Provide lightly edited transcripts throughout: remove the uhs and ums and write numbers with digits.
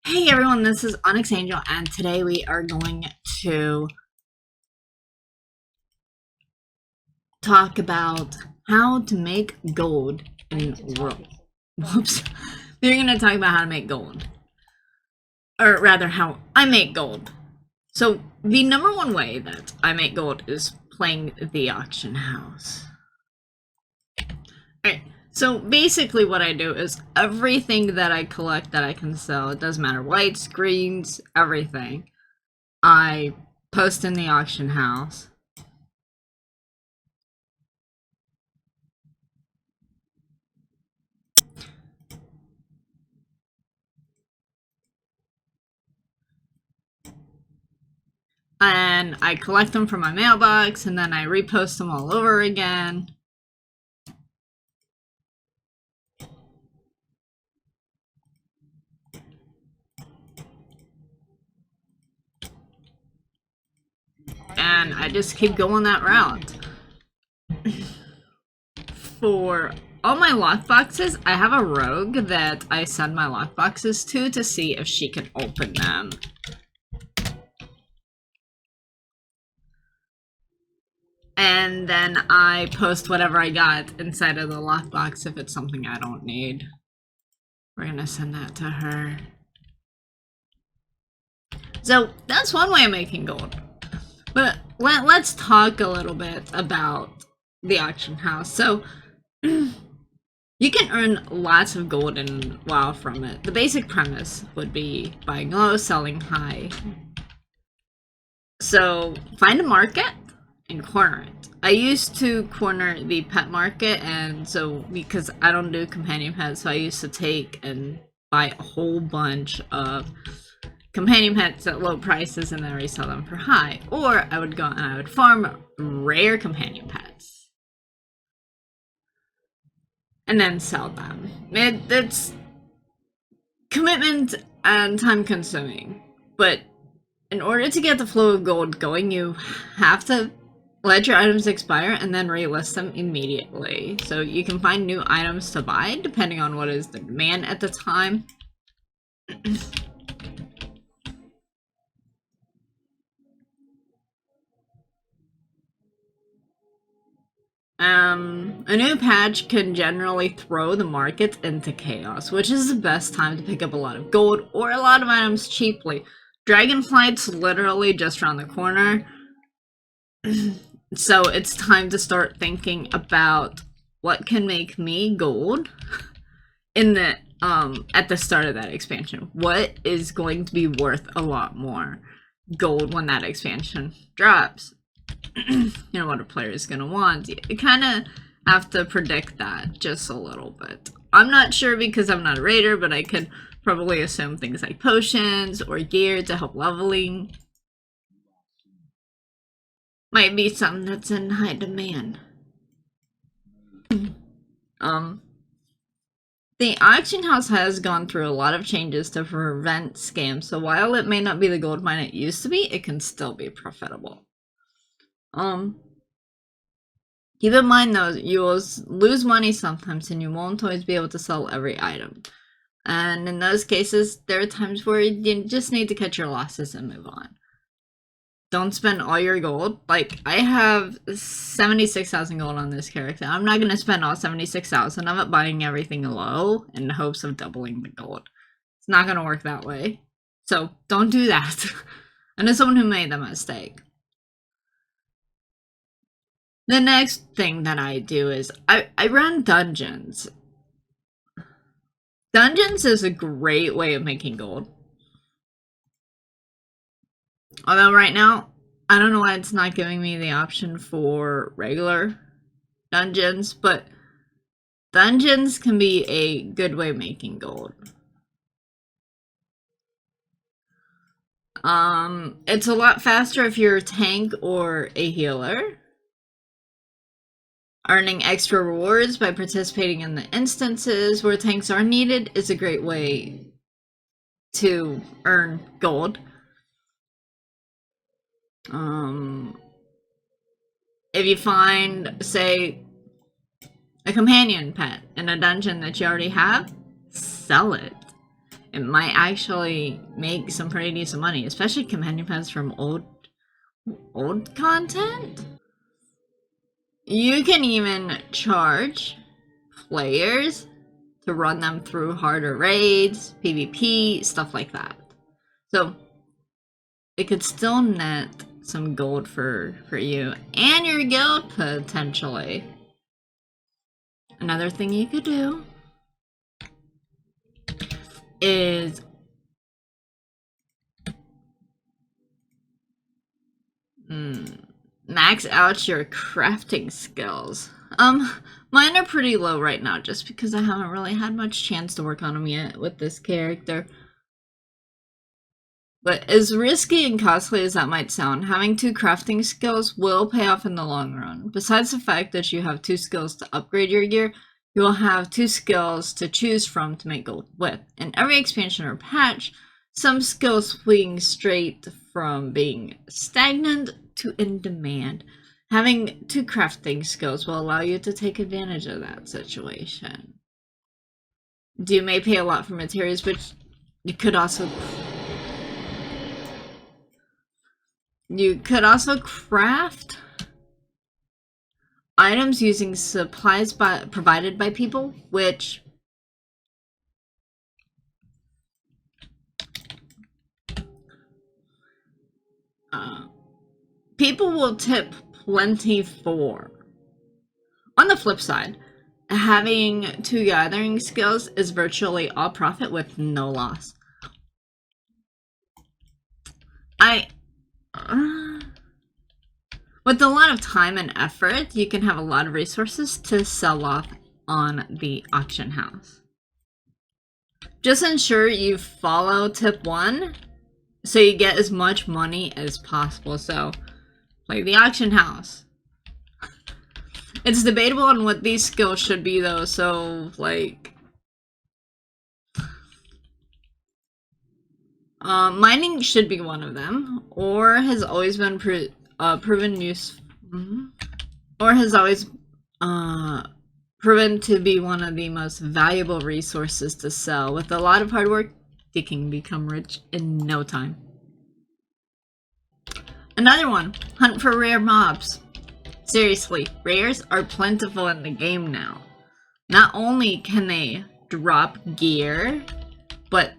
Hey everyone, this is Onyx Angel, and today we are going to talk about how to make gold in world. Whoops. We're going to talk about how to make gold. Or rather, how I make gold. So, the number one way that I make gold is playing the auction house. Alright, so basically what I do is everything that I collect that I can sell, it doesn't matter, whites, greens, everything, I post in the auction house. And I collect them from my mailbox, and then I repost them all over again. And I just keep going that route. For all my lockboxes, I have a rogue that I send my lockboxes to see if she can open them. And then I post whatever I got inside of the lockbox if it's something I don't need. We're gonna send that to her. So that's one way of making gold. But let's talk a little bit about the auction house. So you can earn lots of gold and WoW from it. The basic premise would be buying low, selling high. So find a market and corner it. I used to corner the pet market, and so because I don't do companion pets, so I used to take and buy a whole bunch of companion pets at low prices and then resell them for high. Or I would go and I would farm rare companion pets and then sell them. It's commitment and time consuming, but in order to get the flow of gold going, you have to let your items expire and then relist them immediately. So you can find new items to buy depending on what is the demand at the time. A new patch can generally throw the market into chaos, which is the best time to pick up a lot of gold or a lot of items cheaply. Dragonflight's literally just around the corner, so it's time to start thinking about what can make me gold in the at the start of that expansion. What is going to be worth a lot more gold when that expansion drops? You know what a player is going to want. You kind of have to predict that just a little bit. I'm not sure because I'm not a raider, but I could probably assume things like potions or gear to help leveling might be something that's in high demand. The auction house has gone through a lot of changes to prevent scams, so while it may not be the gold mine it used to be, it can still be profitable. Keep in mind though, you will lose money sometimes and you won't always be able to sell every item. And in those cases, there are times where you just need to cut your losses and move on. Don't spend all your gold. Like, I have 76,000 gold on this character. I'm not going to spend all 76,000 of it buying everything low in hopes of doubling the gold. It's not going to work that way. So, don't do that. And as someone who made the mistake. The next thing that I do is I run dungeons. Dungeons is a great way of making gold. Although right now, I don't know why it's not giving me the option for regular dungeons, but dungeons can be a good way of making gold. It's a lot faster if you're a tank or a healer. Earning extra rewards by participating in the instances where tanks are needed is a great way to earn gold. If you find, say, a companion pet in a dungeon that you already have, sell it. it might actually make some pretty decent money, especially companion pets from old content. You can even charge players to run them through harder raids, PvP, stuff like that. So it could still net some gold for you and your guild potentially. Another thing you could do is max out your crafting skills. Mine are pretty low right now just because I haven't really had much chance to work on them yet with this character. But as risky and costly as that might sound, having 2 crafting skills will pay off in the long run. Besides the fact that you have 2 skills to upgrade your gear, you will have 2 skills to choose from to make gold with. In every expansion or patch, some skills swing straight from being stagnant to in demand. Having 2 crafting skills will allow you to take advantage of that situation. You may pay a lot for materials, but you could also craft items using supplies provided by people, which people will tip plenty for. On the flip side, having 2 gathering skills is virtually all profit with no loss. With a lot of time and effort, you can have a lot of resources to sell off on the auction house. Just ensure you follow tip 1 so you get as much money as possible. So, like the auction house. It's debatable on what these skills should be though, so like mining should be one of them, or has always been proven proven to be one of the most valuable resources to sell. With a lot of hard work, you can become rich in no time. Another one, hunt for rare mobs. Seriously, rares are plentiful in the game now. Not only can they drop gear, but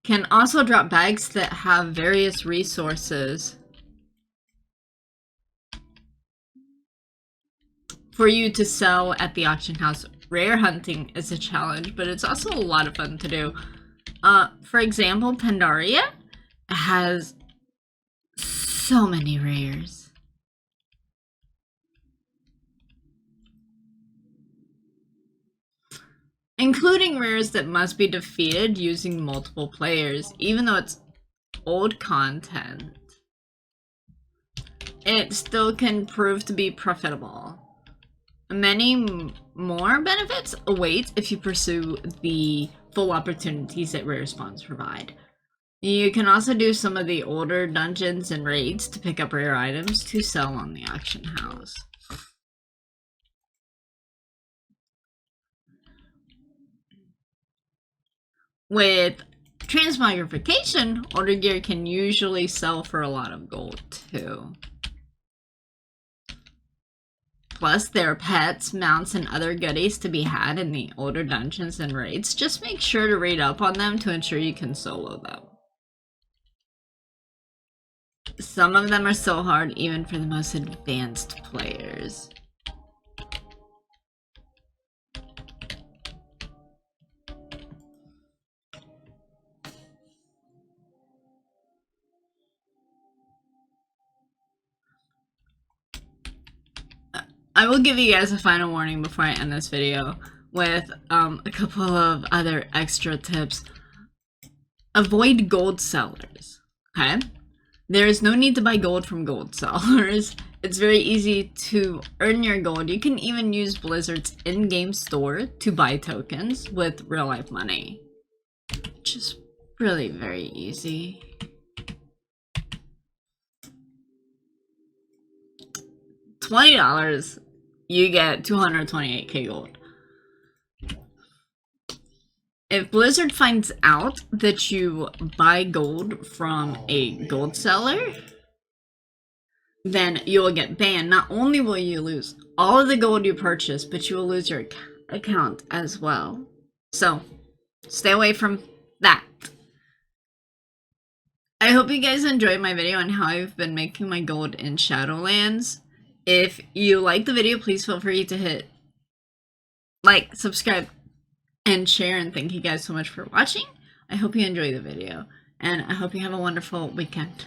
can also drop bags that have various resources for you to sell at the auction house. Rare hunting is a challenge, but it's also a lot of fun to do. For example, Pandaria has so many rares. Including rares that must be defeated using multiple players. Even though it's old content, it still can prove to be profitable. Many more benefits await if you pursue the full opportunities that rare spawns provide. You can also do some of the older dungeons and raids to pick up rare items to sell on the auction house. With transmogrification, older gear can usually sell for a lot of gold too. Plus, there are pets, mounts, and other goodies to be had in the older dungeons and raids. Just make sure to read up on them to ensure you can solo them. Some of them are so hard even for the most advanced players. I will give you guys a final warning before I end this video with a couple of other extra tips. Avoid gold sellers, okay? There is no need to buy gold from gold sellers. It's very easy to earn your gold. You can even use Blizzard's in-game store to buy tokens with real-life money. Which is really very easy. $20, you get 228k gold. if Blizzard finds out that you buy gold from a gold seller, then you will get banned. Not only will you lose all of the gold you purchase, but you will lose your account as well. So, stay away from that. I hope you guys enjoyed my video on how I've been making my gold in Shadowlands. If you liked the video, please feel free to hit like, subscribe, and share, and thank you guys so much for watching. I hope you enjoy the video, and I hope you have a wonderful weekend.